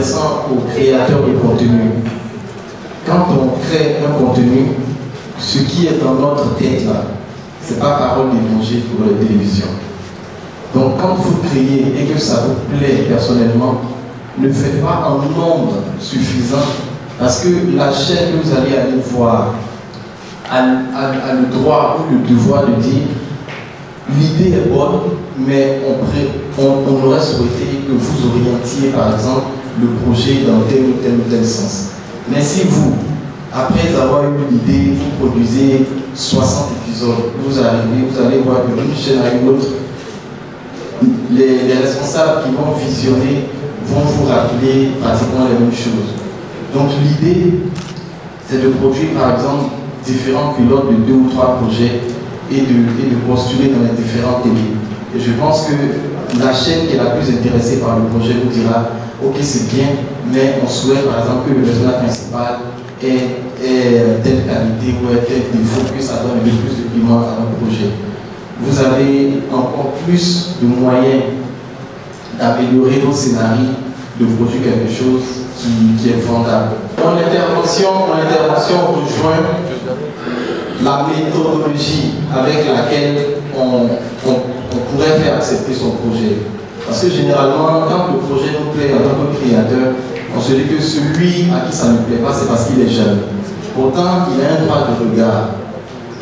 m'adressant aux créateurs de contenu. Quand on crée un contenu, ce qui est dans notre tête là, ce n'est pas parole d'évangile pour la télévision. Donc quand vous créez et que ça vous plaît personnellement, ne faites pas en nombre suffisant, parce que la chaîne que vous allez aller voir a le droit ou le devoir de dire l'idée est bonne, mais on aurait souhaité que vous orientiez par exemple le projet dans tel ou tel sens. Mais si vous, après avoir eu l'idée, vous produisez 60 épisodes, vous allez voir d'une chaîne à une autre, les responsables qui vont visionner vont vous rappeler pratiquement les mêmes choses. Donc l'idée, c'est de produire par exemple différents pilotes de 2 ou 3 projets et de postuler dans les différentes télés. Et je pense que la chaîne qui est la plus intéressée par le projet vous dira ok, c'est bien, mais on souhaite par exemple que le personnage principal ait telle qualité ou ait tel défaut, que ça donne un peu plus de piment à notre projet. Vous avez encore plus de moyens d'améliorer vos scénarios, de produire quelque chose qui est vendable. Mon intervention rejoint la méthodologie avec laquelle on pourrait faire accepter son projet. Parce que généralement, quand le projet nous plaît en tant que créateur, on se dit que celui à qui ça ne plaît pas, c'est parce qu'il est jeune. Pourtant, il a un droit de regard.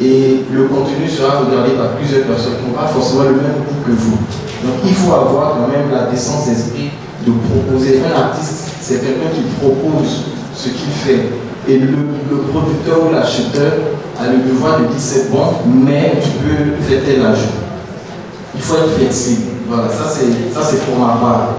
Et le contenu sera regardé par plusieurs personnes qui n'ont pas forcément le même goût que vous. Donc il faut avoir quand même la décence d'esprit de proposer. Un artiste, c'est quelqu'un qui propose ce qu'il fait. Et le producteur ou l'acheteur a le devoir de dire c'est bon, mais tu peux faire tel ajout. Il faut être flexible. Voilà, ça c'est pour ma part.